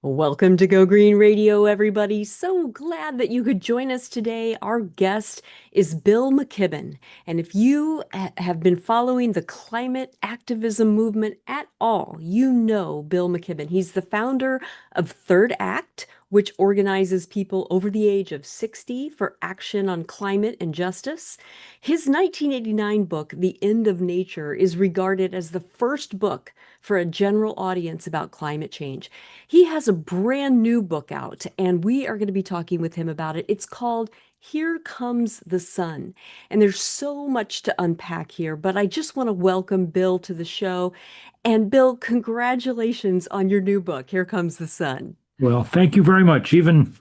Welcome to Go Green Radio, everybody. So glad that you could join us today. Our guest is Bill McKibben. And if you have been following the climate activism movement at all, you know Bill McKibben. He's the founder of Third Act, which organizes people over the age of 60 for action on climate and justice. His 1989 book, The End of Nature, is regarded as the first book for a general audience about climate change. He has a brand new book out, and we are going to be talking with him about it. It's called Here Comes the Sun. And there's so much to unpack here, but I just want to welcome Bill to the show. And Bill, congratulations on your new book, Here Comes the Sun. Well, thank you very much. Even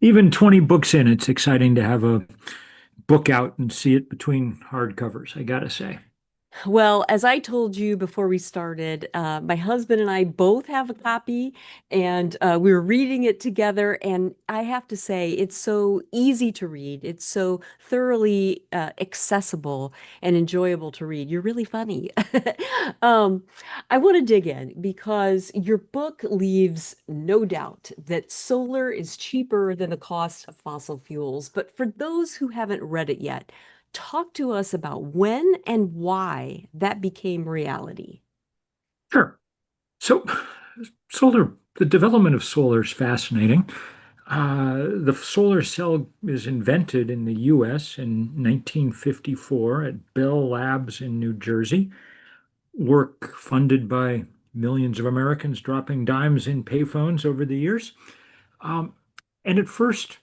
20 books in, it's exciting to have a book out and see it between hardcovers, I gotta say. Well, as I told you before we started, my husband and I both have a copy, and we were reading it together. And I have to say, it's so easy to read. It's so thoroughly accessible and enjoyable to read. You're really funny. Um, I want to dig in because your book leaves no doubt that solar is cheaper than the cost of fossil fuels. But for those who haven't read it yet, talk to us about when and why that became reality. Sure. So, the development of solar is fascinating. The solar cell is invented in the US in 1954 at Bell Labs in New Jersey. Work funded by millions of Americans dropping dimes in payphones over the years. Um, and at first,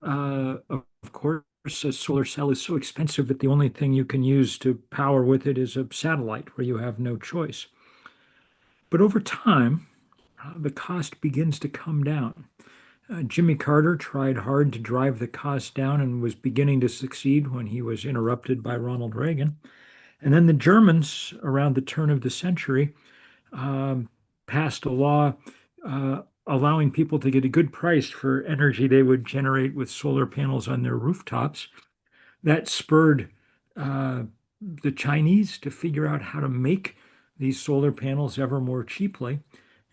of course, a solar cell is so expensive that the only thing you can use to power with it is a satellite where you have no choice. But over time, the cost begins to come down. Jimmy Carter tried hard to drive the cost down and was beginning to succeed when he was interrupted by Ronald Reagan. And then the Germans, around the turn of the century, um, passed a law allowing people to get a good price for energy they would generate with solar panels on their rooftops. That spurred uh, the Chinese to figure out how to make these solar panels ever more cheaply.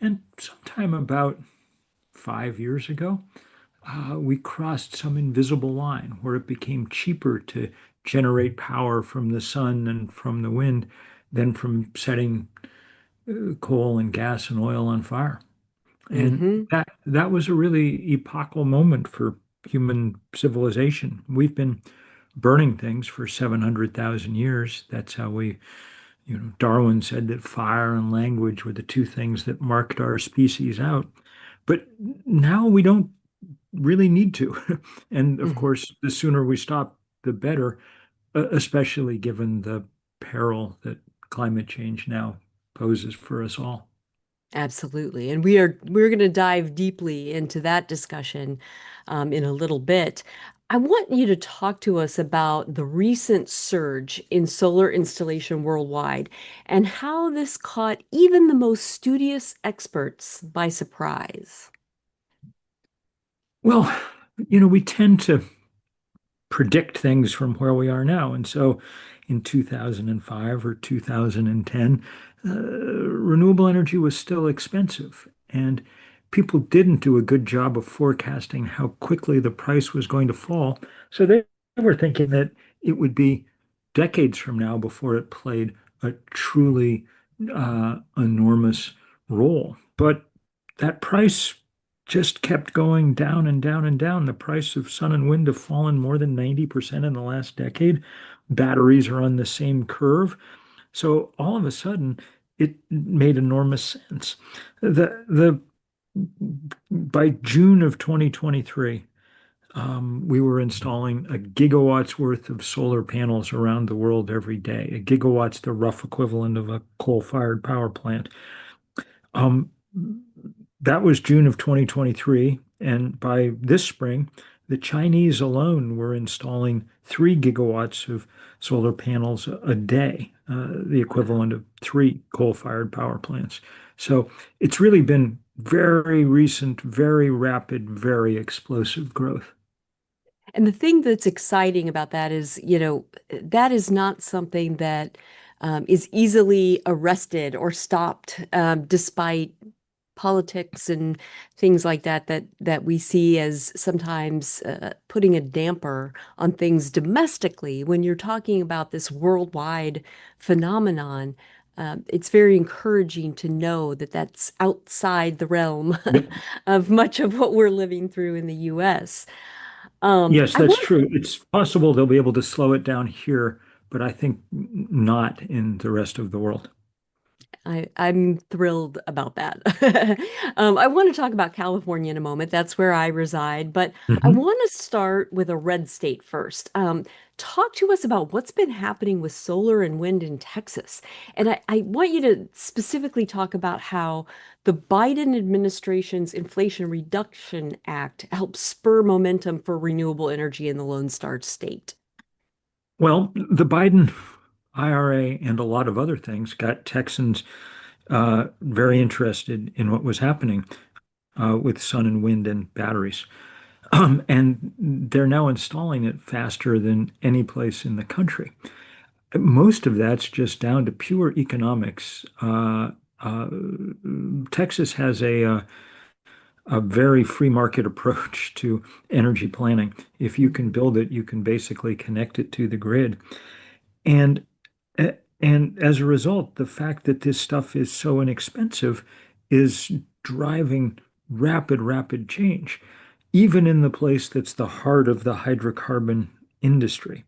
And sometime about 5 years ago, we crossed some invisible line where it became cheaper to generate power from the sun and from the wind than from setting coal and gas and oil on fire. And Hmm. that was a really epochal moment for human civilization. We've been burning things for 700,000 years. That's how Darwin said that fire and language were the two things that marked our species out. But now we don't really need to. And of Hmm. course, the sooner we stop, the better, especially given the peril that climate change now poses for us all. Absolutely. And we're going to dive deeply into that discussion in a little bit. I want you to talk to us about the recent surge in solar installation worldwide and how this caught even the most studious experts by surprise. Well, we tend to predict things from where we are now. And so in 2005 or 2010, renewable energy was still expensive. And people didn't do a good job of forecasting how quickly the price was going to fall. So they were thinking that it would be decades from now before it played a truly enormous role. But that price just kept going down and down and down. The price of sun and wind have fallen more than 90% in the last decade. Batteries are on the same curve. So all of a sudden, it made enormous sense. The by June of 2023, we were installing a gigawatts worth of solar panels around the world every day. A gigawatt's the rough equivalent of a coal-fired power plant. Um, that was June of 2023. And by this spring, the Chinese alone were installing 3 gigawatts of solar panels a day, the equivalent of three coal-fired power plants. So it's really been very recent, very rapid, very explosive growth. And the thing that's exciting about that is, that is not something that is easily arrested or stopped, despite politics and things like that we see as sometimes putting a damper on things domestically. When you're talking about this worldwide phenomenon, it's very encouraging to know that that's outside the realm Yep. of much of what we're living through in the U.S. Yes, I that's want true. It's possible they'll be able to slow it down here, but I think not in the rest of the world. I'm thrilled about that. I want to talk about California in a moment. That's where I reside, but I Mhm. want to start with a red state first. Talk to us about what's been happening with solar and wind in Texas. And I want you to specifically talk about how the Biden administration's Inflation Reduction Act helps spur momentum for renewable energy in the Lone Star State. Well, the Biden IRA and a lot of other things got Texans very interested in what was happening with sun and wind and batteries. And they're now installing it faster than any place in the country. Most of that's just down to pure economics. Uh, Texas has a very free market approach to energy planning. If you can Mhm. build it, you can basically connect it to the grid. And and as a result, the fact that this stuff is so inexpensive is driving rapid change, even in the place that's the heart of the hydrocarbon industry.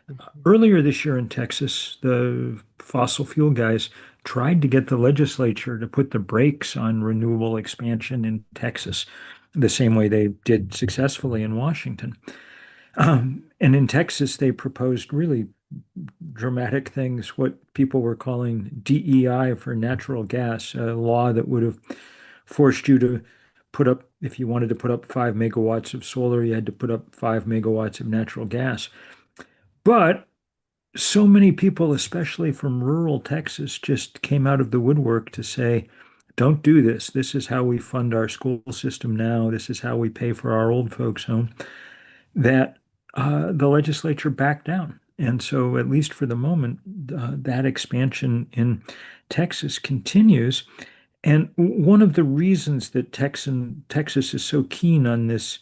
Mhm. Earlier this year in Texas, the fossil fuel guys tried to get the legislature to put the brakes on renewable expansion in Texas, the same way they did successfully in Washington. And in Texas, they proposed really dramatic things, what people were calling DEI for natural gas, a law that would have forced you to put up, if you wanted to put up 5 megawatts of solar, you had to put up 5 megawatts of natural gas. But so many people, especially from rural Texas, just came out of the woodwork to say, don't do this. This is how we fund our school system now. This is how we pay for our old folks' home. That the legislature backed down. And so, at least for the moment, that expansion in Texas continues. And one of the reasons that Texas is so keen on this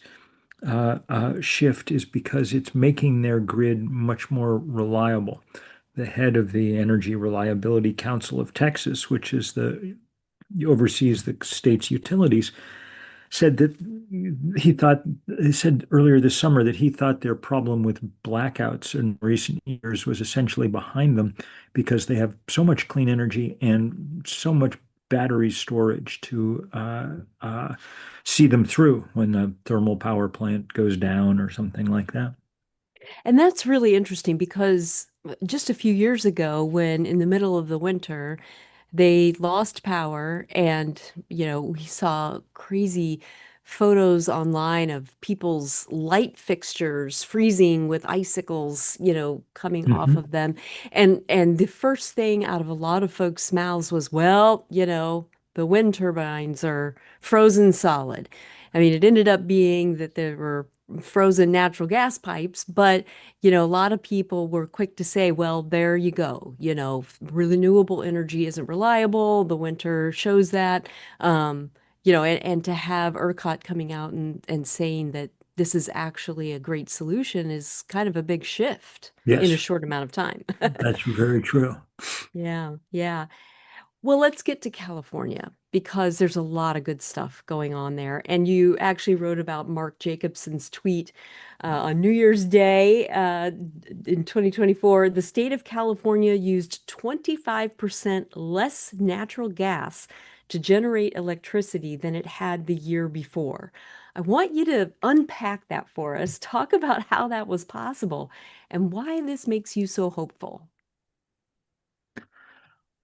shift is because it's making their grid much more reliable. The head of the Energy Reliability Council of Texas, which is the oversees the state's utilities, said that he said earlier this summer that he thought their problem with blackouts in recent years was essentially behind them because they have so much clean energy and so much battery storage to see them through when the thermal power plant goes down or something like that. And that's really interesting because just a few years ago, when in the middle of the winter, they lost power, and we saw crazy photos online of people's light fixtures freezing with icicles, coming off Hmm. of them. And the first thing out of a lot of folks' mouths was, well, the wind turbines are frozen solid. I mean, it ended up being that there were frozen natural gas pipes, but a lot of people were quick to say, well, there you go. Renewable energy isn't reliable. The winter shows that. Um, and to have ERCOT coming out and saying that this is actually a great solution is kind of a big shift in a Yes, short amount of time. that's very true. Yeah, yeah. Well, let's get to California because there's a lot of good stuff going on there. And you actually wrote about Mark Jacobson's tweet on New Year's Day in 2024. The state of California used 25% less natural gas to generate electricity than it had the year before. I want you to unpack that for us. Talk about how that was possible and why this makes you so hopeful.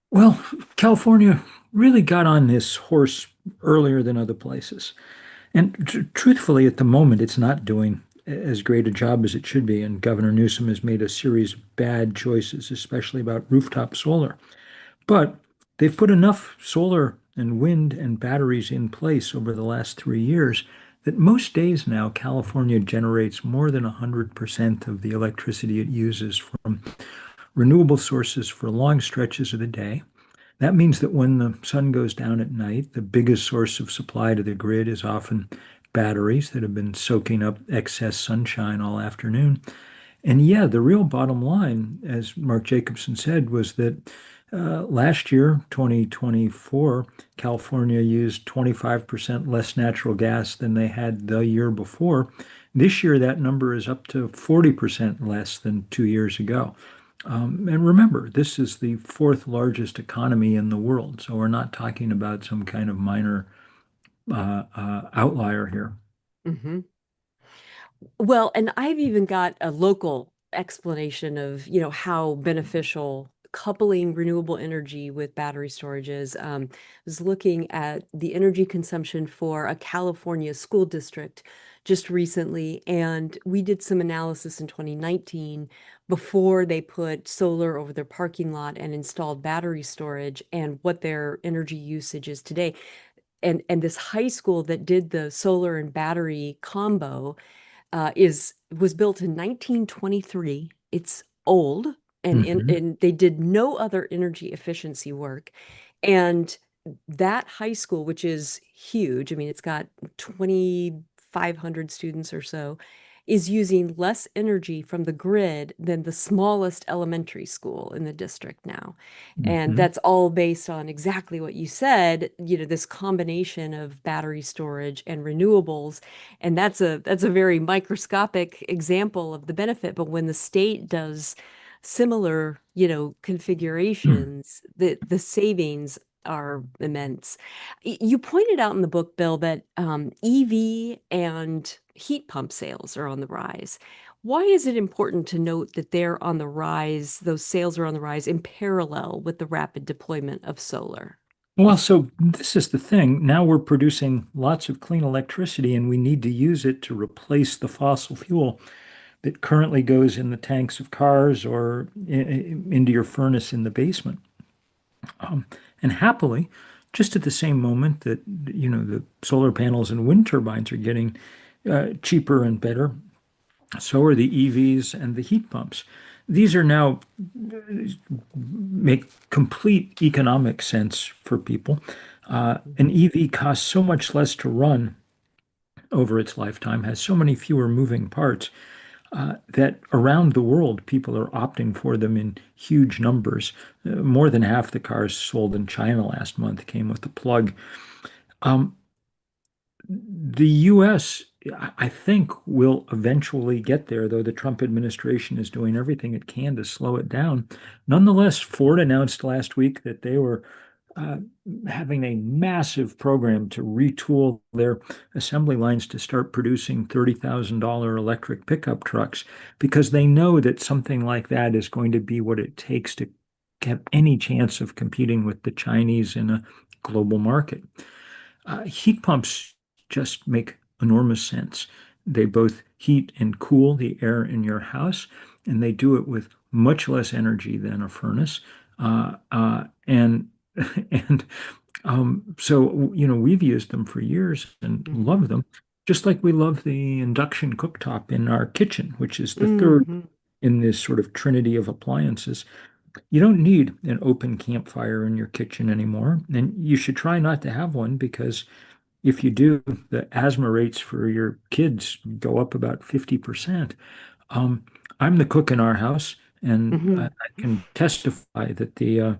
Well, California really got on this horse earlier than other places. And truthfully, at the moment, it's not doing as great a job as it should be. And Governor Newsom has made a series of bad choices, especially about rooftop solar. But they've put enough solar and wind and batteries in place over the last 3 years that most days now, California generates more than 100% of the electricity it uses from renewable sources for long stretches of the day. That means that when the sun goes down at night, the biggest source of supply to the grid is often batteries that have been soaking up excess sunshine all afternoon. And yeah, the real bottom line, as Mark Jacobson said, was that last year, 2024, California used 25% less natural gas than they had the year before. This year, that number is up to 40% less than 2 years ago. And remember, this is the fourth largest economy in the world, so we're not talking about some kind of minor outlier here. Hmm. Well, and I've even got a local explanation of, how beneficial coupling renewable energy with battery storage is. I was looking at the energy consumption for a California school district just recently, and we did some analysis in 2019 before they put solar over their parking lot and installed battery storage and what their energy usage is today. And this high school that did the solar and battery combo is was built in 1923. It's old, Mhm. and they did no other energy efficiency work. And that high school, which is huge, I mean, it's got 2,500 students or so, is using less energy from the grid than the smallest elementary school in the district now. And Mhm. that's all based on exactly what you said, this combination of battery storage and renewables. And that's a very microscopic example of the benefit. But when the state does similar, configurations, the savings are immense. You pointed out in the book, Bill, that EV and heat pump sales are on the rise. Why is it important to note that they're on the rise, those sales are on the rise in parallel with the rapid deployment of solar? Well, so this is the thing. Now we're producing lots of clean electricity, and we need to use it to replace the fossil fuel that currently goes in the tanks of cars or into your furnace in the basement. Um, and happily, just at the same moment that the solar panels and wind turbines are getting cheaper and better, so are the EVs and the heat pumps. These are now make complete economic sense for people. An Mhm. EV costs so much less to run over its lifetime, has so many fewer moving parts that around the world people are opting for them in huge numbers. More than half the cars sold in China last month came with a plug. Um, the US, I think, will eventually get there, though the Trump administration is doing everything it can to slow it down. Nonetheless, Ford announced last week that they were uh, having a massive program to retool their assembly lines to start producing $30,000 electric pickup trucks because they know that something like that is going to be what it takes to have any chance of competing with the Chinese in a global market. Heat pumps just make enormous sense. They both heat and cool the air in your house, and they do it with much less energy than a furnace. And and so we've used them for years and Hmm. love them, just like we love the induction cooktop in our kitchen, which is the third Hmm. in this sort of trinity of appliances. You don't need an open campfire in your kitchen anymore, and you should try not to have one because if you do, the asthma rates for your kids go up about 50%. Um, I'm the cook in our house, and Hmm. I can testify that the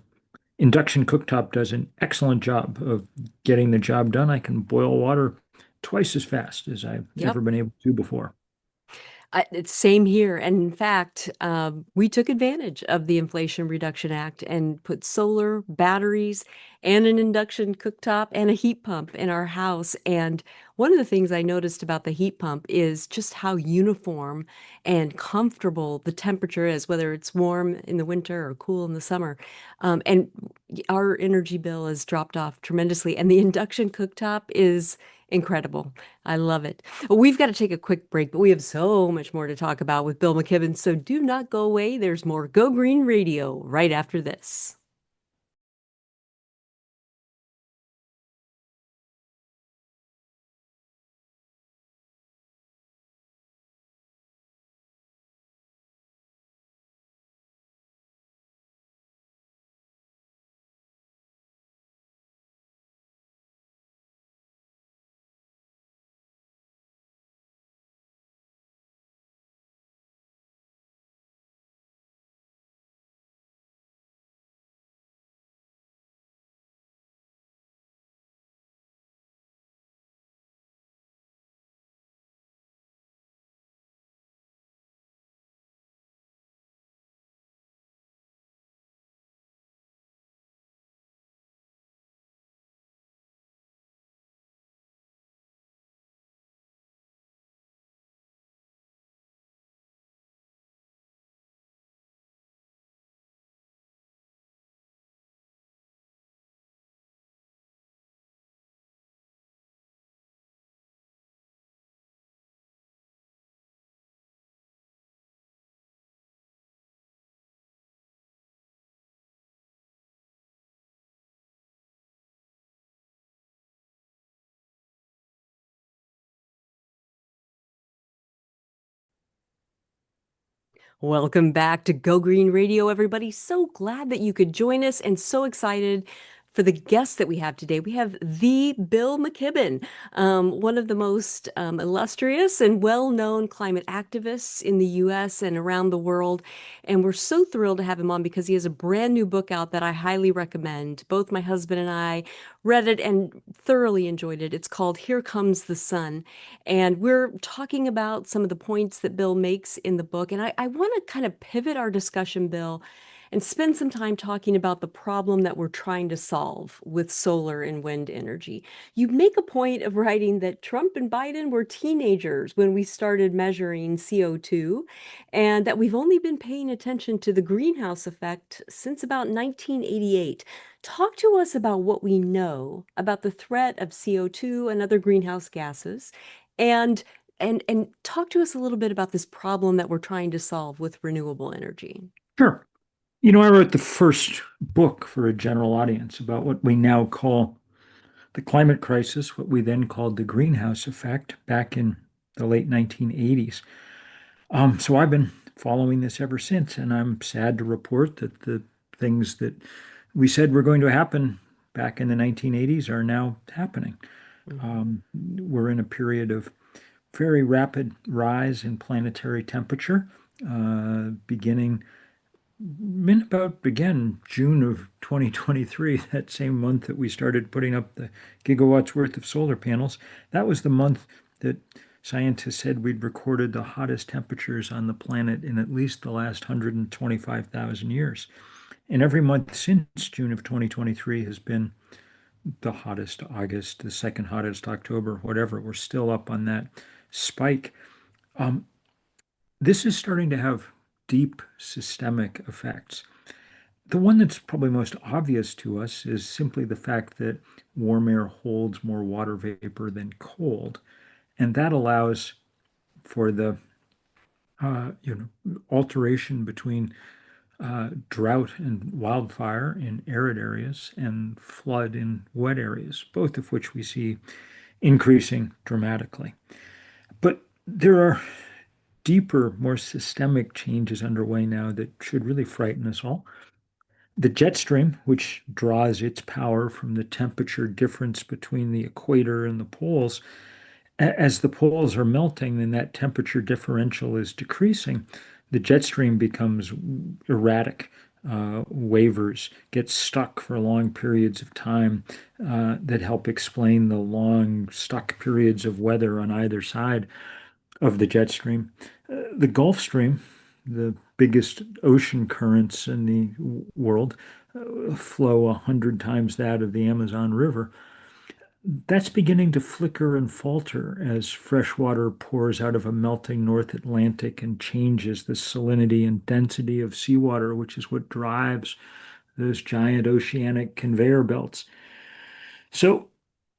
induction cooktop does an excellent job of getting the job done. I can boil water twice as fast as I've ever Yep. been able to before. It's same here. And in fact, we took advantage of the Inflation Reduction Act and put solar, batteries, and an induction cooktop and a heat pump in our house. And one of the things I noticed about the heat pump is just how uniform and comfortable the temperature is, whether it's warm in the winter or cool in the summer. And our energy bill has dropped off tremendously. And the induction cooktop is incredible. I love it. Well, we've got to take a quick break, but we have so much more to talk about with Bill McKibben. So do not go away. There's more Go Green Radio right after this. Welcome back to Go Green Radio, everybody. So glad that you could join us and so excited for the guests that we have today. We have the Bill McKibben, one of the most illustrious and well-known climate activists in the US and around the world. And we're so thrilled to have him on because he has a brand new book out that I highly recommend. Both my husband and I read it and thoroughly enjoyed it. It's called Here Comes the Sun. And we're talking about some of the points that Bill makes in the book. And I want to kind of pivot our discussion, Bill, and spend some time talking about the problem that we're trying to solve with solar and wind energy. You make a point of writing that Trump and Biden were teenagers when we started measuring CO2, and that we've only been paying attention to the greenhouse effect since about 1988. Talk to us about what we know about the threat of CO2 and other greenhouse gases, and and talk to us a little bit about this problem that we're trying to solve with renewable energy. Sure. I wrote the first book for a general audience about what we now call the climate crisis, what we then called the greenhouse effect back in the late 1980s. So I've been following this ever since, and I'm sad to report that the things that we said were going to happen back in the 1980s are now happening. Mhm. We're in a period of very rapid rise in planetary temperature, beginning in about again June of 2023, that same month that we started putting up the gigawatts worth of solar panels. That was the month that scientists said we'd recorded the hottest temperatures on the planet in at least the last 125,000 years. And every month since June of 2023 has been the hottest August, the second hottest October, whatever. We're still up on that spike. Um, this is starting to have deep systemic effects. The one that's probably most obvious to us is simply the fact that warm air holds more water vapor than cold, and that allows for the alteration between drought and wildfire in arid areas and flood in wet areas, both of which we see increasing dramatically. But there are deeper, more systemic changes underway now that should really frighten us all. The jet stream, which draws its power from the temperature difference between the equator and the poles, as the poles are melting and that temperature differential is decreasing, the jet stream becomes erratic, wavers, gets stuck for long periods of time that help explain the long stuck periods of weather on either side of the jet stream. The Gulf Stream, the biggest ocean currents in the world, flow 100 times that of the Amazon River. That's beginning to flicker and falter as fresh water pours out of a melting North Atlantic and changes the salinity and density of seawater, which is what drives those giant oceanic conveyor belts. So,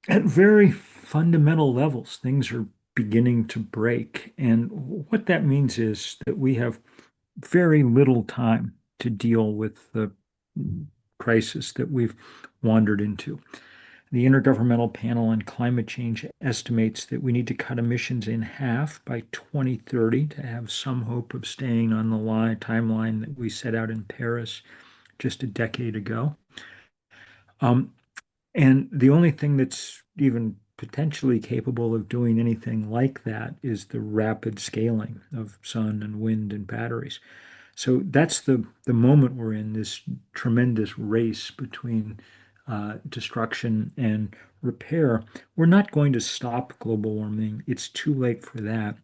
at very fundamental levels, things are beginning to break. And what that means is that we have very little time to deal with the crisis that we've wandered into. The Intergovernmental Panel on Climate Change estimates that we need to cut emissions in half by 2030 to have some hope of staying on the timeline that we set out in Paris just a decade ago. Um, and the only thing that's even potentially capable of doing anything like that is the rapid scaling of sun and wind and batteries. So that's the moment we're in, this tremendous race between destruction and repair. We're not going to stop global warming. It's too late for that.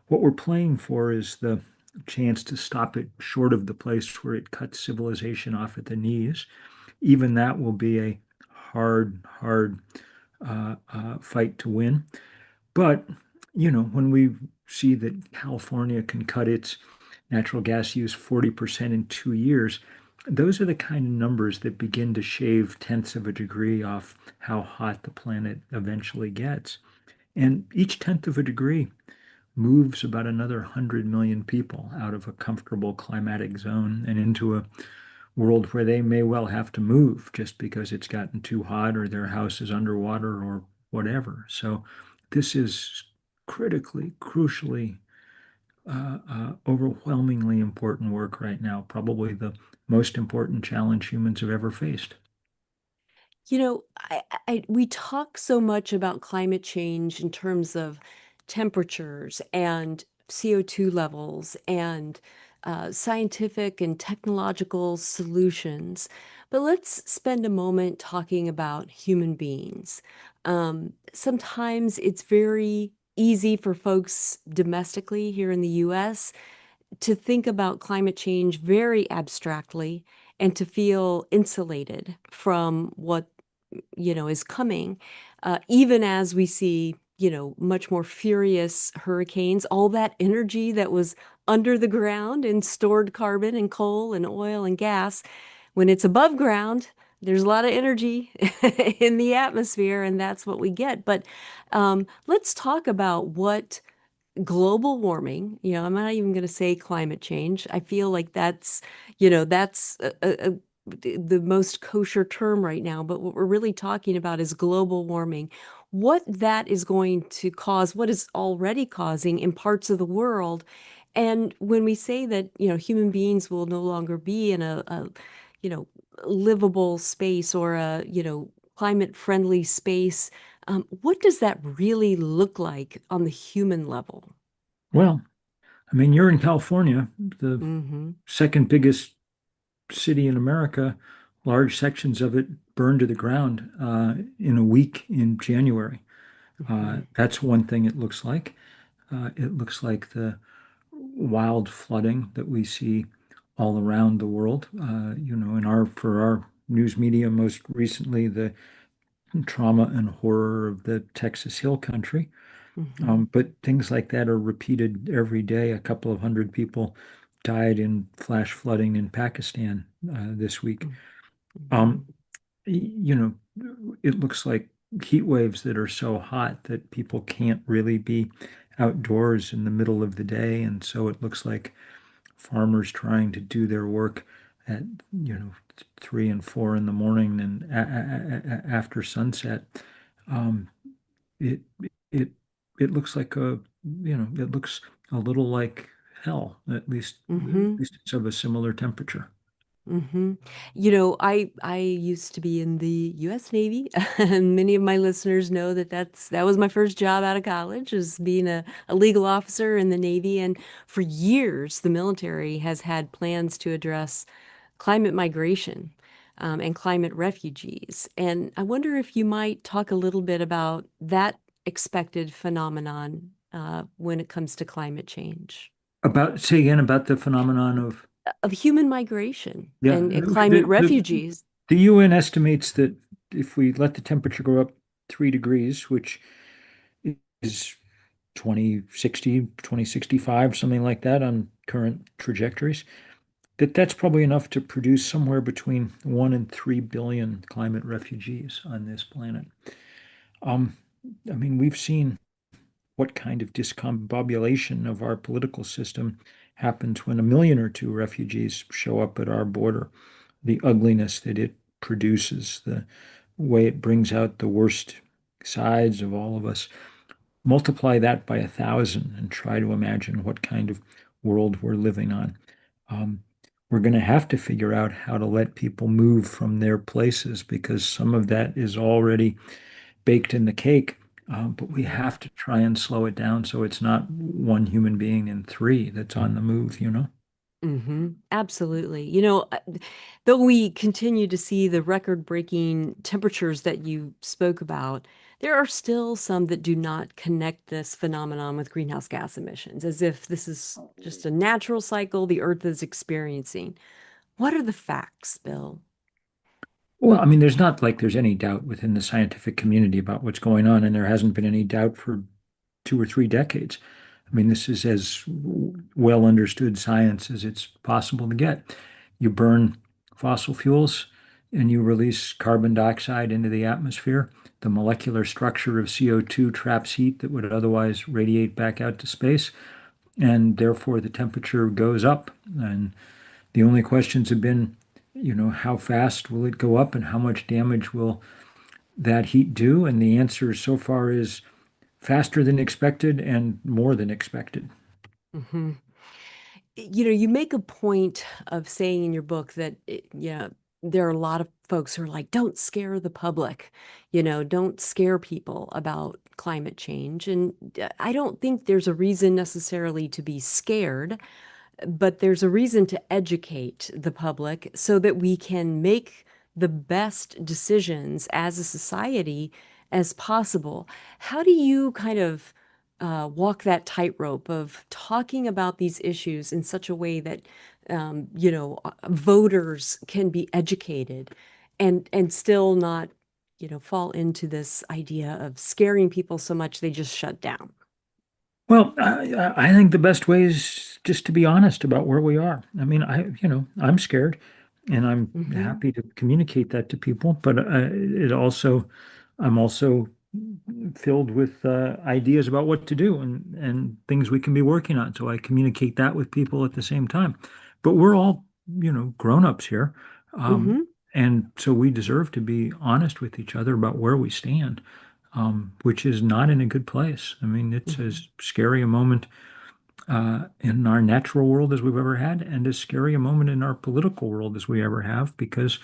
What we're playing for is the chance to stop it short of the place where it cuts civilization off at the knees. Even that will be a hard fight to win. But, when we see that California can cut its natural gas use 40% in 2 years, those are the kind of numbers that begin to shave tenths of a degree off how hot the planet eventually gets. And each tenth of a degree moves about another 100 million people out of a comfortable climatic zone and into a world where they may well have to move just because it's gotten too hot or their house is underwater or whatever. So this is critically, crucially overwhelmingly important work right now, probably the most important challenge humans have ever faced. We talk so much about climate change in terms of temperatures and CO2 levels and scientific and technological solutions. But let's spend a moment talking about human beings. Sometimes it's very easy for folks domestically here in the US to think about climate change very abstractly and to feel insulated from what is coming, even as we see, much more furious hurricanes, all that energy that was under the ground and stored carbon and coal and oil and gas, when it's above ground, there's a lot of energy in the atmosphere, and that's what we get. But let's talk about what global warming, I'm not even going to say climate change. I feel like that's the most kosher term right now. But what we're really talking about is global warming. What that is going to cause, what is already causing in parts of the world. And when we say that, human beings will no longer be in a you know, livable space or climate friendly space, what does that really look like on the human level? Well, I mean, you're in California, the Mm-hmm. second biggest city in America. Large sections of it burned to the ground in a week in January. Mm-hmm. That's one thing it looks like. It looks like the wild flooding that we see all around the world. In for our news media, most recently, the trauma and horror of the Texas Hill Country. Mm-hmm. But things like that are repeated every day. A couple of hundred people died in flash flooding in Pakistan this week. Mm-hmm. Um, you know, it looks like heat waves that are so hot that people can't really be outdoors in the middle of the day. And so it looks like farmers trying to do their work at, 3 and 4 in the morning and after sunset. Um, it it it looks like it looks a little like hell, Mm-hmm. at least it's of a similar temperature. Mm-hmm. I used to be in the U.S. Navy, and many of my listeners know that that was my first job out of college, is being a legal officer in the Navy. And for years, the military has had plans to address climate migration, and climate refugees. And I wonder if you might talk a little bit about that expected phenomenon when it comes to climate change About Say again about the phenomenon of of human migration yeah and climate refugees. the UN estimates that if we let the temperature go up 3 degrees, which is 2060, 2065, something like that on current trajectories, that's probably enough to produce somewhere between 1 and 3 billion climate refugees on this planet. Um, I mean, we've seen what kind of discombobulation of our political system happens when a million or two refugees show up at our border, the ugliness that it produces, the way it brings out the worst sides of all of us. Multiply that by 1,000 and try to imagine what kind of world we're living on. Um, we're going to have to figure out how to let people move from their places because some of that is already baked in the cake. But we have to try and slow it down so it's not one human being in three that's on the move. Hmm. Absolutely. Though we continue to see the record-breaking temperatures that you spoke about, there are still some that do not connect this phenomenon with greenhouse gas emissions, as if this is just a natural cycle the Earth is experiencing. What are the facts, Bill? Well, I mean, there's not like there's any doubt within the scientific community about what's going on, and there hasn't been any doubt for 2 or 3 decades. I mean, this is as well understood science as it's possible to get. You burn fossil fuels and you release carbon dioxide into the atmosphere. The molecular structure of CO2 traps heat that would otherwise radiate back out to space, and therefore the temperature goes up. And the only questions have been, how fast will it go up and how much damage will that heat do? And the answer so far is faster than expected and more than expected. Hmm. You make a point of saying in your book that, there are a lot of folks who are like, don't scare the public, don't scare people about climate change. And I don't think there's a reason necessarily to be scared, but there's a reason to educate the public so that we can make the best decisions as a society as possible. How do you kind of walk that tightrope of talking about these issues in such a way that voters can be educated and still not, fall into this idea of scaring people so much they just shut down? Well, I think the best way is just to be honest about where we are. I mean, I'm scared, and I'm Hmm. happy to communicate that to people. But I'm also filled with ideas about what to do and things we can be working on. So I communicate that with people at the same time. But we're all, grown-ups here, um, Hmm. and so we deserve to be honest with each other about where we stand, which is not in a good place. I mean, it's Hmm. as scary a moment in our natural world as we've ever had, and as scary a moment in our political world as we ever have, because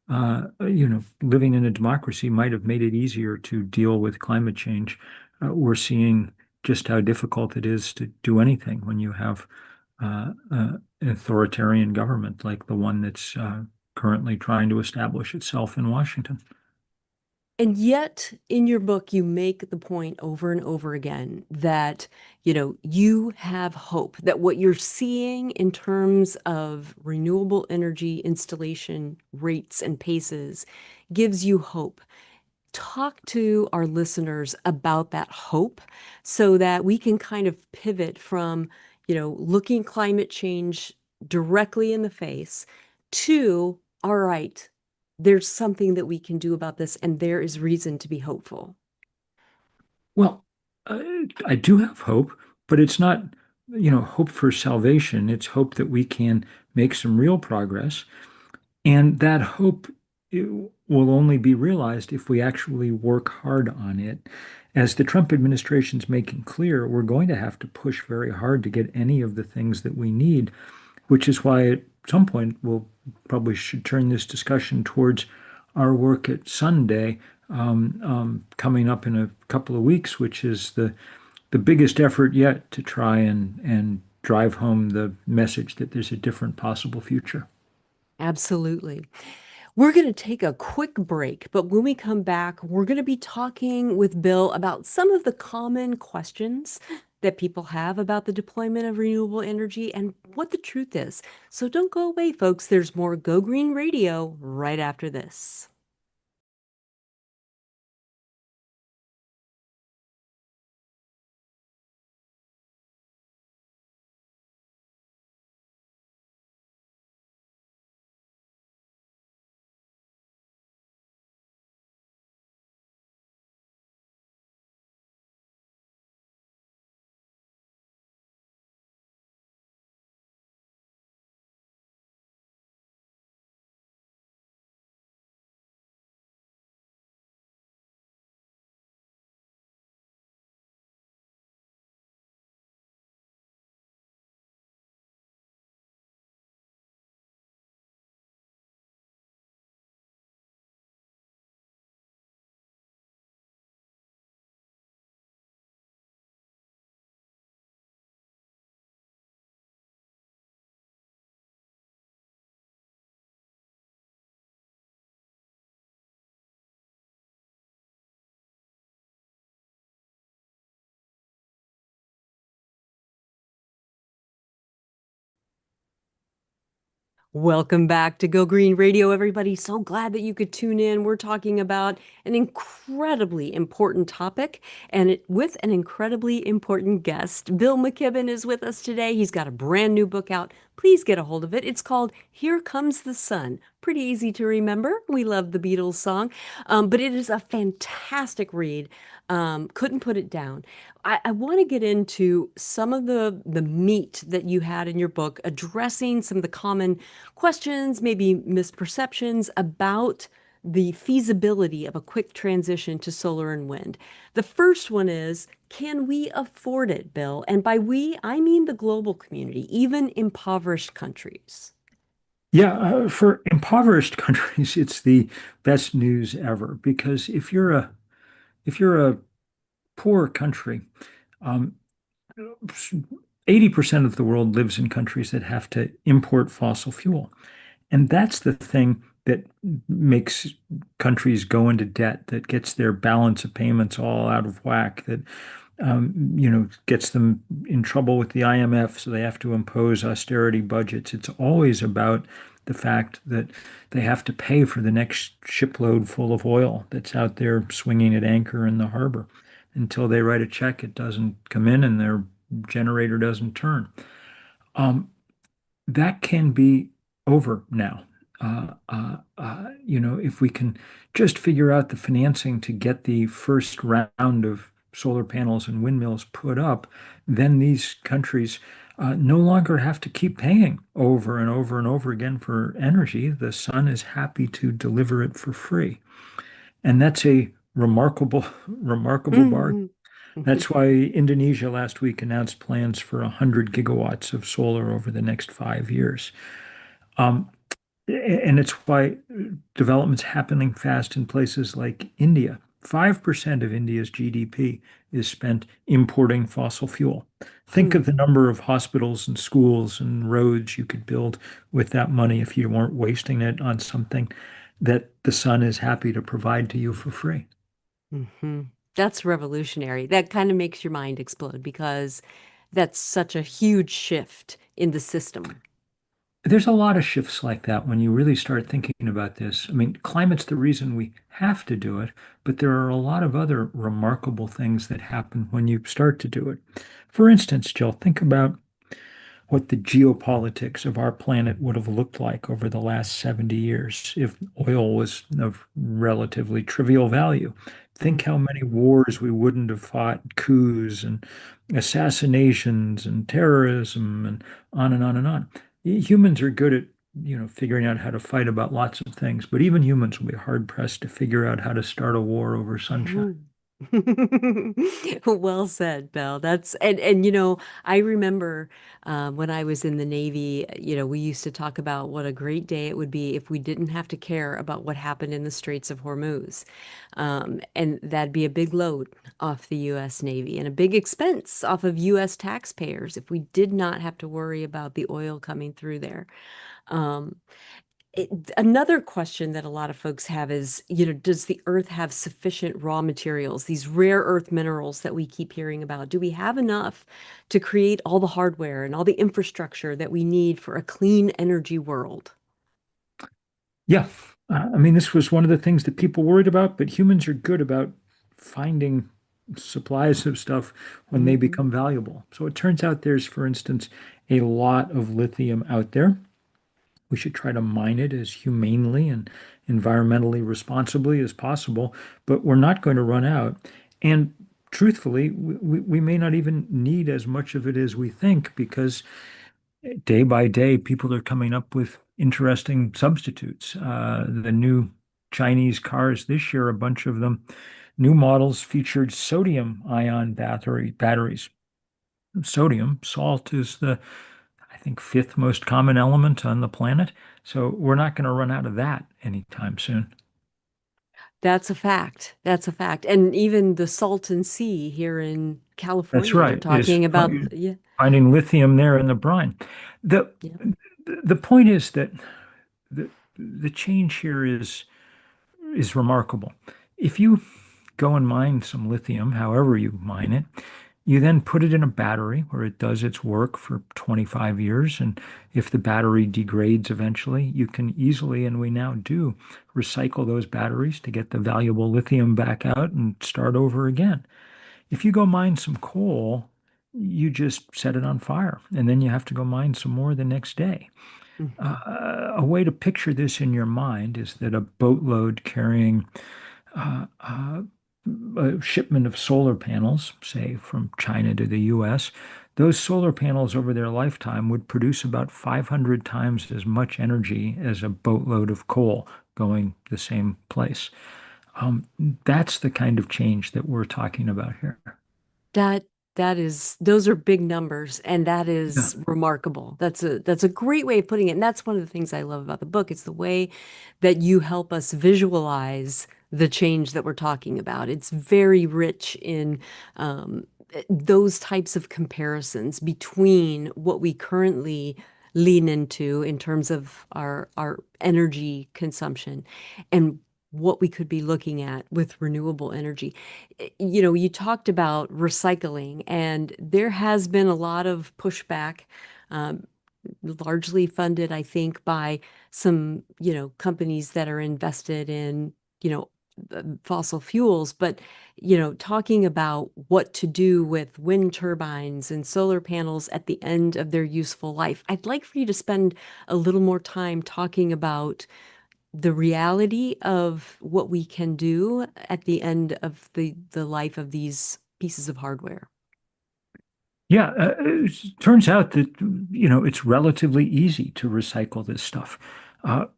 living in a democracy might have made it easier to deal with climate change. We're seeing just how difficult it is to do anything when you have an authoritarian government like the one that's currently trying to establish itself in Washington. And yet, in your book, you make the point over and over again that, you have hope, that what you're seeing in terms of renewable energy installation rates and paces gives you hope. Talk to our listeners about that hope so that we can kind of pivot from, looking climate change directly in the face to, all right, there's something that we can do about this, and there is reason to be hopeful. Well, I do have hope, but it's not, hope for salvation. It's hope that we can make some real progress. And that hope will only be realized if we actually work hard on it. As the Trump administration's making clear, we're going to have to push very hard to get any of the things that we need, which is why at some point we'll probably should turn this discussion towards our work at Sunday, coming up in a couple of weeks, which is the biggest effort yet to try and drive home the message that there's a different possible future. Absolutely. We're going to take a quick break, but when we come back, we're going to be talking with Bill about some of the common questions that people have about the deployment of renewable energy and what the truth is. So don't go away, folks. There's more Go Green Radio right after this. Welcome back to Go Green Radio, everybody. So glad that you could tune in. We're talking about an incredibly important topic with an incredibly important guest. Bill McKibben is with us today. He's got a brand new book out. Please get a hold of it. It's called Here Comes the Sun. Pretty easy to remember. We love the Beatles song, but it is a fantastic read. Couldn't put it down. I want to get into some of the meat that you had in your book, addressing some of the common questions, maybe misperceptions about the feasibility of a quick transition to solar and wind. The first one is, can we afford it, Bill? And by we, I mean the global community, even impoverished countries. Yeah, for impoverished countries, it's the best news ever because if you're a poor country, um, 80% of the world lives in countries that have to import fossil fuel. And that's the thing that makes countries go into debt, that gets their balance of payments all out of whack, that gets them in trouble with the IMF, so they have to impose austerity budgets. It's always about the fact that they have to pay for the next shipload full of oil that's out there swinging at anchor in the harbor. Until they write a check, it doesn't come in and their generator doesn't turn. Um, that can be over now. If we can just figure out the financing to get the first round of solar panels and windmills put up, then these countries no longer have to keep paying over and over and over again for energy. The sun is happy to deliver it for free. And that's a remarkable, remarkable bargain. Mhm. That's why Indonesia last week announced plans for 100 gigawatts of solar over the next 5 years. Um, and it's why development's happening fast in places like India. 5% of India's GDP is spent importing fossil fuel. Think of the number of hospitals and schools and roads you could build with that money if you weren't wasting it on something that the sun is happy to provide to you for free. Mhm. That's revolutionary. That kind of makes your mind explode because that's such a huge shift in the system. There's a lot of shifts like that when you really start thinking about this. I mean, climate's the reason we have to do it, but there are a lot of other remarkable things that happen when you start to do it. For instance, Jill, think about what the geopolitics of our planet would have looked like over the last 70 years if oil was of relatively trivial value. Think how many wars we wouldn't have fought, coups and assassinations and terrorism and on and on and on. Humans are good at, figuring out how to fight about lots of things, but even humans will be hard pressed to figure out how to start a war over sunshine. Mhm. Well said, Belle. That's and I remember when I was in the Navy, we used to talk about what a great day it would be if we didn't have to care about what happened in the Straits of Hormuz. And that'd be a big load off the US Navy and a big expense off of US taxpayers if we did not have to worry about the oil coming through there. Um, Another question that a lot of folks have is, does the earth have sufficient raw materials, these rare earth minerals that we keep hearing about? Do we have enough to create all the hardware and all the infrastructure that we need for a clean energy world? Yeah. I mean, this was one of the things that people worried about, but humans are good about finding supplies of stuff when they Hmm. become valuable. So it turns out there's, for instance, a lot of lithium out there. We should try to mine it as humanely and environmentally responsibly as possible, but we're not going to run out. And truthfully, we may not even need as much of it as we think because day by day, people are coming up with interesting substitutes. The new Chinese cars this year, a bunch of them, new models featured sodium ion batteries. Sodium, salt is the, I think, fifth most common element on the planet. So we're not going to run out of that anytime soon. That's a fact. That's a fact. And even the Salton Sea here in That's California, they're right, is talking about, yeah, finding lithium there in the brine. The yeah. the point is that the the change here is remarkable. If you go and mine some lithium, however you mine it, you then put it in a battery where it does its work for 25 years. And if the battery degrades eventually, you can easily, and we now do, recycle those batteries to get the valuable lithium back out and start over again. If you go mine some coal, you just set it on fire and then you have to go mine some more the next day. Mhm. A way to picture this in your mind is that a boatload carrying a shipment of solar panels, say from China to the US, those solar panels over their lifetime would produce about 500 times as much energy as a boatload of coal going the same place. Um, that's the kind of change that we're talking about here. That that is those are big numbers, and that Yeah. is remarkable. That's a great way of putting it. And that's one of the things I love about the book. It's the way that you help us visualize the change that we're talking about. It's very rich in those types of comparisons between what we currently lean into in terms of our energy consumption and what we could be looking at with renewable energy. You talked about recycling, and there has been a lot of pushback, um, largely funded, I think, by some, companies that are invested in, you know, fossil fuels. But, talking about what to do with wind turbines and solar panels at the end of their useful life, I'd like for you to spend a little more time talking about the reality of what we can do at the end of the life of these pieces of hardware. Yeah, it turns out that, it's relatively easy to recycle this stuff.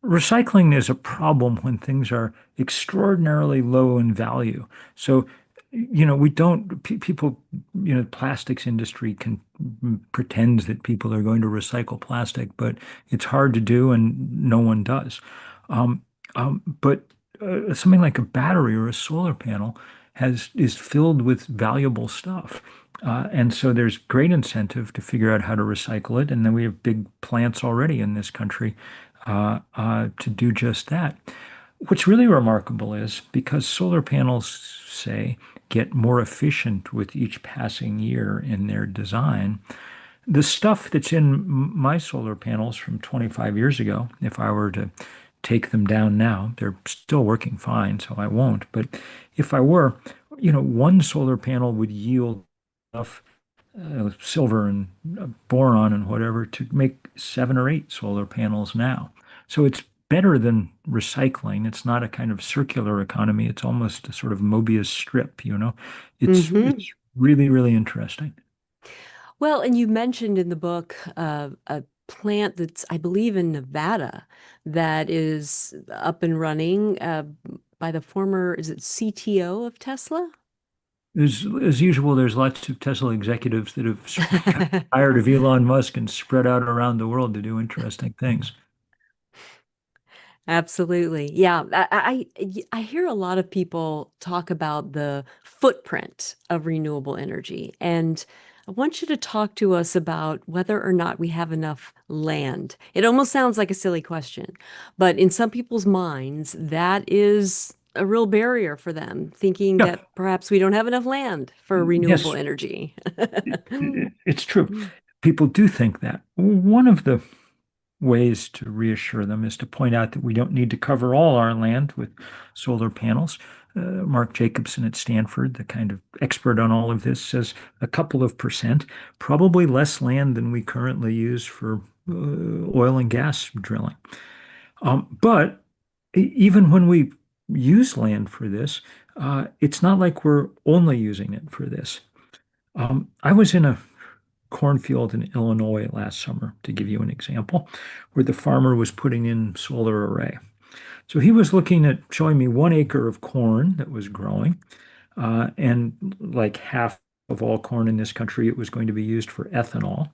Recycling is a problem when things are extraordinarily low in value. So, we don't, people, plastics industry can pretends that people are going to recycle plastic, but it's hard to do and no one does. Um, but something like a battery or a solar panel is filled with valuable stuff. And so there's great incentive to figure out how to recycle it. And then we have big plants already in this country to do just that. What's really remarkable is because solar panels, say, get more efficient with each passing year in their design, the stuff that's in my solar panels from 25 years ago, if I were to take them down now, they're still working fine, so I won't. But if I were, one solar panel would yield enough silver and boron and whatever to make 7 or 8 solar panels now. So it's better than recycling. It's not a kind of circular economy. It's almost a sort of Mobius strip. It's really, really interesting. Well, and you mentioned in the book a plant that's, I believe, in Nevada that is up and running by the former, is it CTO of Tesla? As usual, there's lots of Tesla executives that have got tired of Elon Musk and spread out around the world to do interesting things. Absolutely. Yeah. I hear a lot of people talk about the footprint of renewable energy. And I want you to talk to us about whether or not we have enough land. It almost sounds like a silly question, but in some people's minds, that is a real barrier for them, thinking Yeah, that perhaps we don't have enough land for renewable yes, energy. it's true. People do think that. One of the ways to reassure them is to point out that we don't need to cover all our land with solar panels. Mark Jacobson at Stanford, the kind of expert on all of this, says a couple of percent, probably less land than we currently use for oil and gas drilling. But even when we use land for this, it's not like we're only using it for this. I was in a cornfield in Illinois last summer, to give you an example, where the farmer was putting in solar array. So he was looking at showing me 1 acre of corn that was growing, and like half of all corn in this country, it was going to be used for ethanol.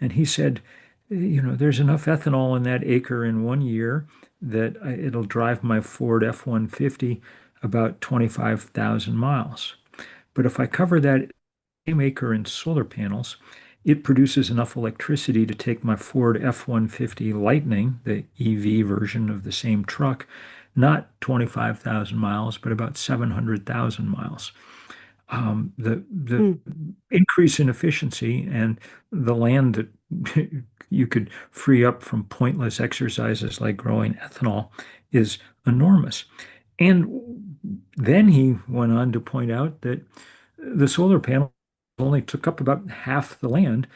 And he said, there's enough ethanol in that acre in one year that it'll drive my Ford F-150 about 25,000 miles. But if I cover that same acre in solar panels, it produces enough electricity to take my Ford F-150 Lightning, the EV version of the same truck, not 25,000 miles, but about 700,000 miles. The Mm. increase in efficiency and the land that you could free up from pointless exercises like growing ethanol is enormous. And then he went on to point out that the solar panel only took up about half the land.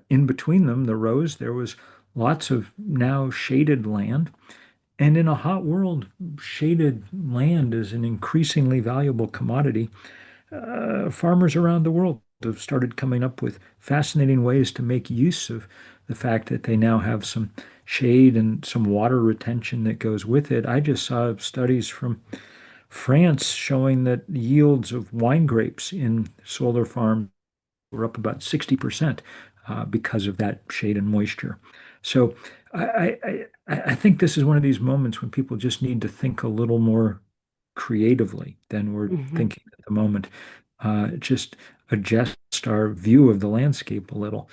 In between them, the rows, there was lots of now shaded land. And in a hot world, shaded land is an increasingly valuable commodity. Farmers around the world have started coming up with fascinating ways to make use of the fact that they now have some shade and some water retention that goes with it. I just saw studies from France showing that yields of wine grapes in solar farms were up about 60% because of that shade and moisture. So I think this is one of these moments when people just need to think a little more creatively than we're Hmm. thinking at the moment. Just adjust our view of the landscape a little.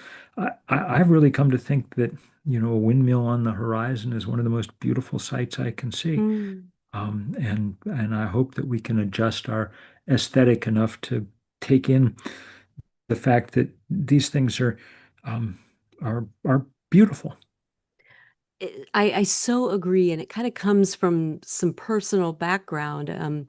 I've really come to think that, a windmill on the horizon is one of the most beautiful sights I can see. Mm. And I hope that we can adjust our aesthetic enough to take in the fact that these things um, are beautiful. I so agree, and it kind of comes from some personal background.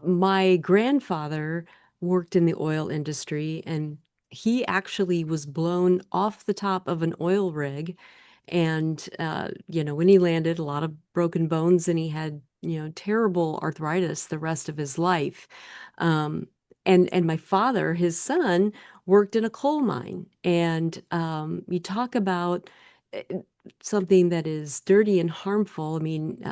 My grandfather worked in the oil industry, and he actually was blown off the top of an oil rig. And, when he landed, a lot of broken bones, and he had, terrible arthritis the rest of his life. Um, and my father, his son, worked in a coal mine. And you talk about uh, something that is dirty and harmful. I mean,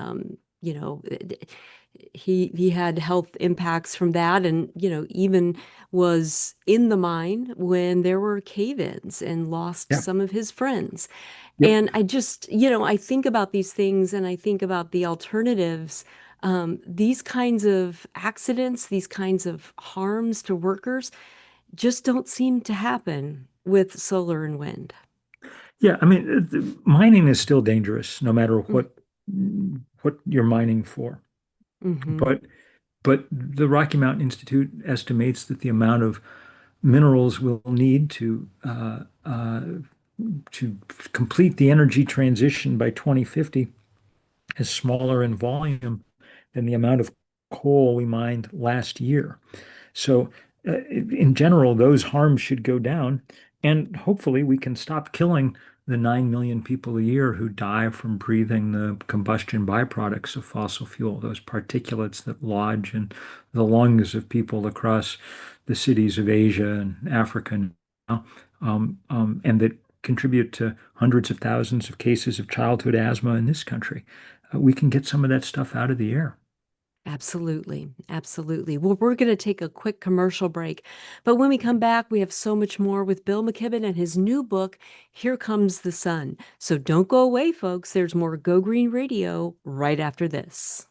he had health impacts from that, and even was in the mine when there were cave-ins, and lost Yeah. some of his friends. Yep. And I just, I think about these things, and I think about the alternatives. These kinds of accidents, these kinds of harms to workers just don't seem to happen with solar and wind. Yeah. I mean, mining is still dangerous, no matter Mm. what you're mining for. Mm-hmm. But the Rocky Mountain Institute estimates that the amount of minerals we'll need to complete the energy transition by 2050 is smaller in volume than the amount of coal we mined last year. So, in general, those harms should go down. And hopefully, we can stop killing the 9 million people a year who die from breathing the combustion byproducts of fossil fuel, those particulates that lodge in the lungs of people across the cities of Asia and Africa, and that contribute to hundreds of thousands of cases of childhood asthma in this country. We can get some of that stuff out of the air. Absolutely. Absolutely. Well, we're going to take a quick commercial break. But when we come back, we have so much more with Bill McKibben and his new book, Here Comes the Sun. So don't go away, folks. There's more Go Green Radio right after this.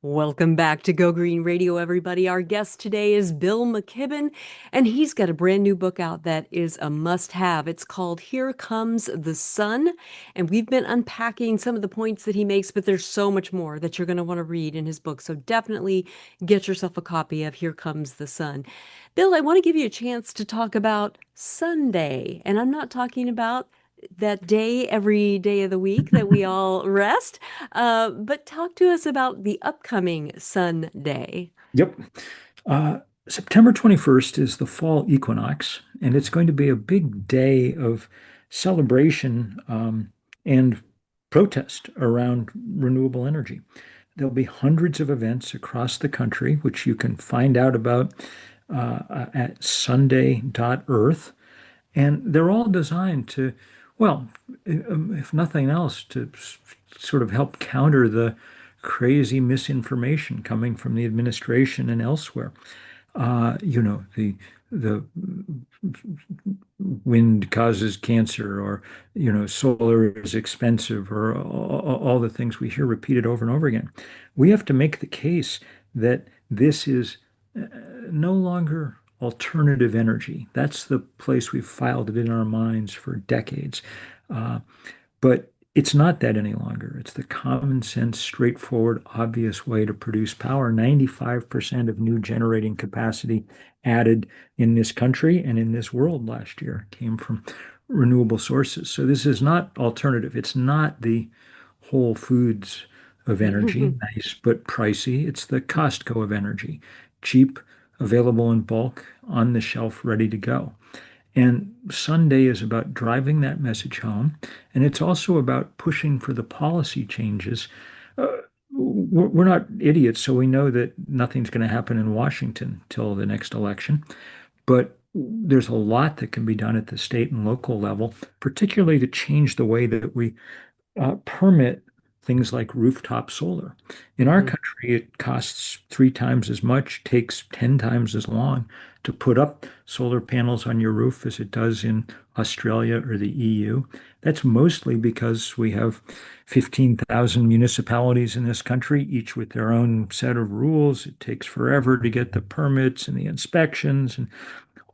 Welcome back to Go Green Radio, everybody. Our guest today is Bill McKibben, and he's got a brand new book out that is a must-have. It's called Here Comes the Sun, and we've been unpacking some of the points that he makes, but there's so much more that you're going to want to read in his book. So definitely get yourself a copy of Here Comes the Sun. Bill, I want to give you a chance to talk about Sunday, and I'm not talking about that day every day of the week that we all rest. But talk to us about the upcoming Sunday. Yep. Uh, September 21st is the fall equinox, and it's going to be a big day of celebration and protest around renewable energy. There'll be hundreds of events across the country, which you can find out about at sunday.earth. And they're all designed to Well, if nothing else, to sort of help counter the crazy misinformation coming from the administration and elsewhere. The wind causes cancer, or solar is expensive, or all the things we hear repeated over and over again. We have to make the case that this is no longer alternative energy. That's the place we've filed it in our minds for decades. Uh, but it's not that any longer. It's the common sense, straightforward, obvious way to produce power. 95% of new generating capacity added in this country and in this world last year came from renewable sources. So this is not alternative. It's not the Whole Foods of energy, nice but pricey. It's the Costco of energy, cheap, available in bulk, on the shelf, ready to go. And Sunday is about driving that message home. And it's also about pushing for the policy changes. We're not idiots, so we know that nothing's going to happen in Washington till the next election. But there's a lot that can be done at the state and local level, particularly to change the way that we permit things like rooftop solar. In our Mhm. country, it costs 3 times as much, takes 10 times as long to put up solar panels on your roof as it does in Australia or the EU. That's mostly because we have 15,000 municipalities in this country, each with their own set of rules. It takes forever to get the permits and the inspections, and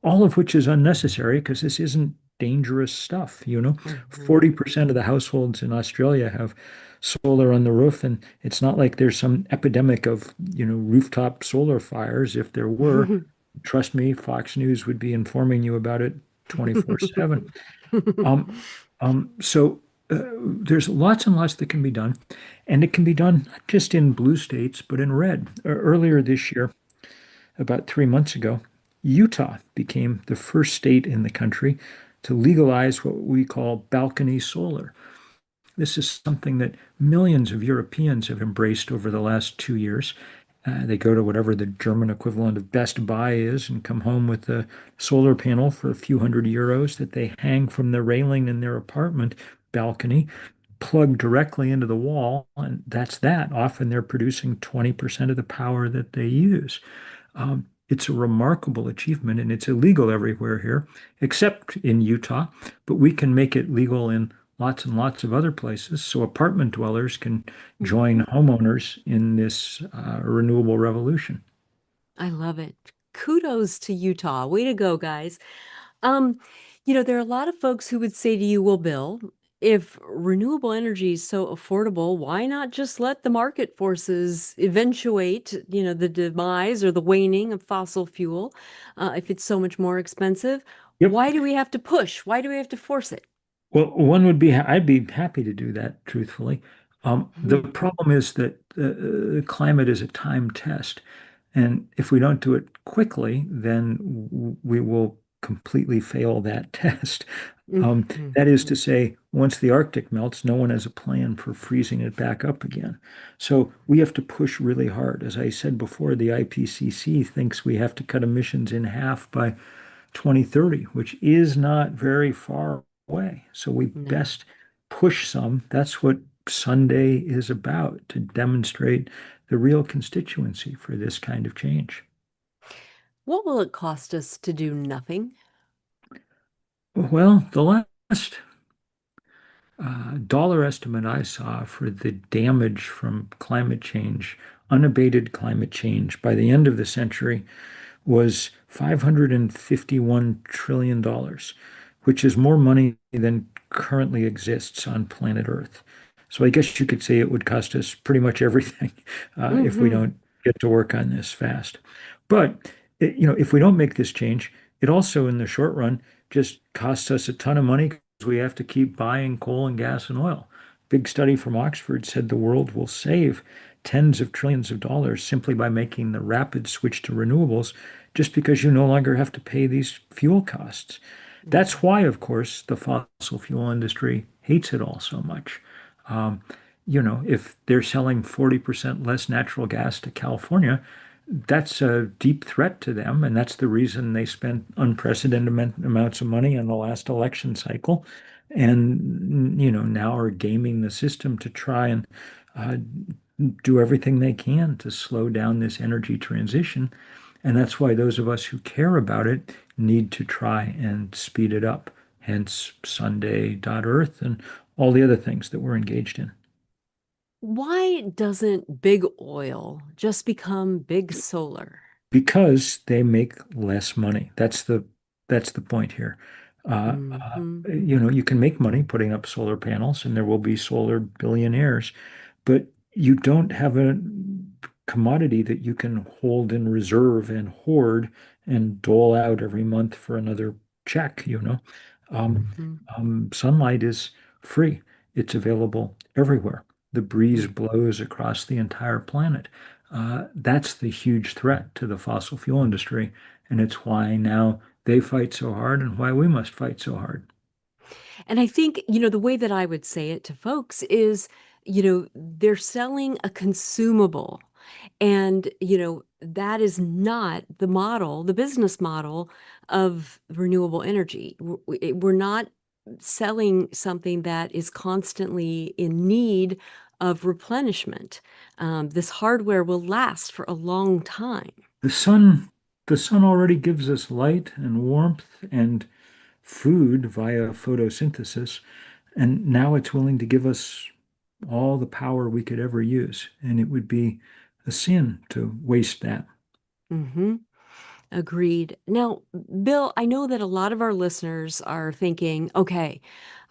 all of which is unnecessary because this isn't dangerous stuff. Mhm. 40% of the households in Australia have solar on the roof, and it's not like there's some epidemic of, rooftop solar fires. If there were, trust me, Fox News would be informing you about it 24/7. Um, so there's lots and lots that can be done, and it can be done not just in blue states, but in red. Earlier this year, about 3 months ago, Utah became the first state in the country to legalize what we call balcony solar. This is something that millions of Europeans have embraced over the last 2 years. They go to whatever the German equivalent of Best Buy is and come home with a solar panel for a few hundred euros that they hang from the railing in their apartment balcony, plug directly into the wall, and that's that. Often they're producing 20% of the power that they use. It's a remarkable achievement, and it's illegal everywhere here, except in Utah, but we can make it legal in lots and lots of other places. So apartment dwellers can join homeowners in this renewable revolution. I love it. Kudos to Utah. Way to go, guys. Um, there are a lot of folks who would say to you, well, Bill, if renewable energy is so affordable, why not just let the market forces eventuate, the demise or the waning of fossil fuel, if it's so much more expensive? Yep. Why do we have to push? Why do we have to force it? Well, one would be, I'd be happy to do that, truthfully. The Mhm. problem is that climate is a time test. And if we don't do it quickly, then we will completely fail that test. That is to Mhm. say, once the Arctic melts, no one has a plan for freezing it back up again. So we have to push really hard. As I said before, the IPCC thinks we have to cut emissions in half by 2030, which is not very far away. So we No. best push some. That's what Sunday is about, to demonstrate the real constituency for this kind of change. What will it cost us to do nothing? Well, the last dollar estimate I saw for the damage from climate change, unabated climate change, by the end of the century was $551 trillion, which is more money than currently exists on planet Earth. So I guess you could say it would cost us pretty much everything if we Hmm. don't get to work on this fast. But if we don't make this change, it also, in the short run, just costs us a ton of money because we have to keep buying coal and gas and oil. Big study from Oxford said the world will save tens of trillions of dollars simply by making the rapid switch to renewables, just because you no longer have to pay these fuel costs. That's why, of course, the fossil fuel industry hates it all so much. Um, if they're selling 40% less natural gas to California, That's a deep threat to them, and that's the reason they spent unprecedented amounts of money on the last election cycle, and now are gaming the system to try and uh, do everything they can to slow down this energy transition. And that's why those of us who care about it need to try and speed it up. Hence Sunday.Earth and all the other things that we're engaged in. Why doesn't big oil just become big solar? Because they make less money. That's the point here. Hmm. You can make money putting up solar panels, and there will be solar billionaires, but you don't have a commodity that you can hold in reserve and hoard and dole out every month for another check. Um, Hmm. Sunlight is free. It's available everywhere. The breeze blows across the entire planet. That's the huge threat to the fossil fuel industry, and it's why now they fight so hard and why we must fight so hard. And I think, the way that I would say it to folks is, they're selling a consumable. And, that is not the model, the business model of renewable energy. We're not selling something that is constantly in need of replenishment. This hardware will last for a long time. The sun, the sun already gives us light and warmth and food via photosynthesis, and now it's willing to give us all the power we could ever use, and it would be a sin to waste that. Hmm. Agreed. Now, Bill, I know that a lot of our listeners are thinking, okay,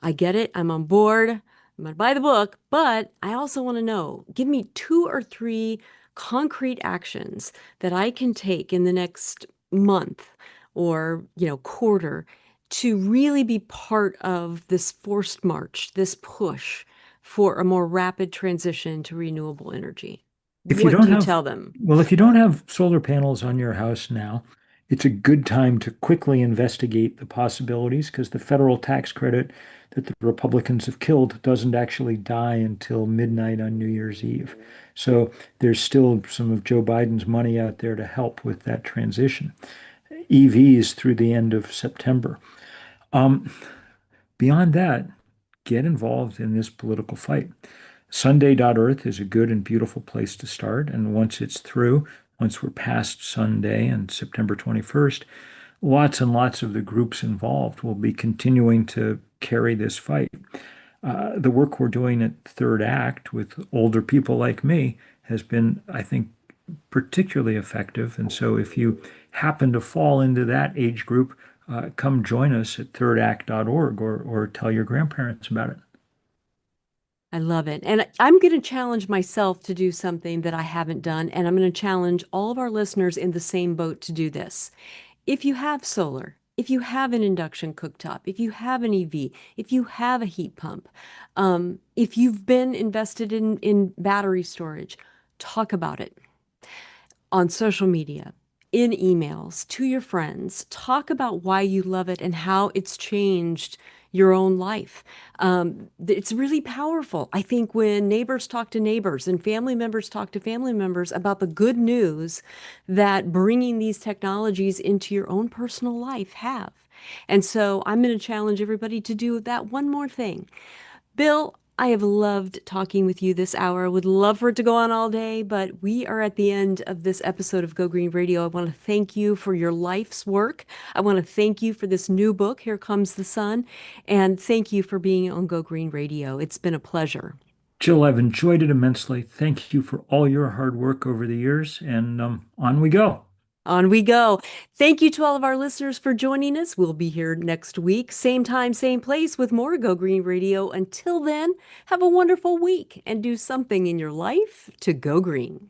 I get it. I'm on board. I'm going to buy the book, but I also want to know, give me two or three concrete actions that I can take in the next month or, quarter to really be part of this forced march, this push for a more rapid transition to renewable energy. If you What don't do you have, tell them? well, if you don't have solar panels on your house now, it's a good time to quickly investigate the possibilities because the federal tax credit that the Republicans have killed doesn't actually die until midnight on New Year's Eve. So there's still some of Joe Biden's money out there to help with that transition. EVs through the end of September. Um, Beyond that, get involved in this political fight. Sunday.Earth is a good and beautiful place to start. And once it's through, once we're past Sunday and September 21st, lots and lots of the groups involved will be continuing to carry this fight. The work we're doing at Third Act with older people like me has been, I think, particularly effective. And so if you happen to fall into that age group, come join us at thirdact.org or tell your grandparents about it. I love it. And I'm going to challenge myself to do something that I haven't done. And I'm going to challenge all of our listeners in the same boat to do this. If you have solar, if you have an induction cooktop, if you have an EV, if you have a heat pump, if you've been invested in battery storage, talk about it on social media, in emails, to your friends. Talk about why you love it and how it's changed your own life. It's really powerful. I think when neighbors talk to neighbors and family members talk to family members about the good news that bringing these technologies into your own personal life have. And so I'm going to challenge everybody to do that one more thing. Bill, I have loved talking with you this hour. Would love for it to go on all day, but we are at the end of this episode of Go Green Radio. I want to thank you for your life's work. I want to thank you for this new book, Here Comes the Sun, and thank you for being on Go Green Radio. It's been a pleasure. Jill, I've enjoyed it immensely. Thank you for all your hard work over the years, and on we go. On we go. Thank you to all of our listeners for joining us. We'll be here next week, same time, same place with more Go Green Radio. Until then, have a wonderful week and do something in your life to go green.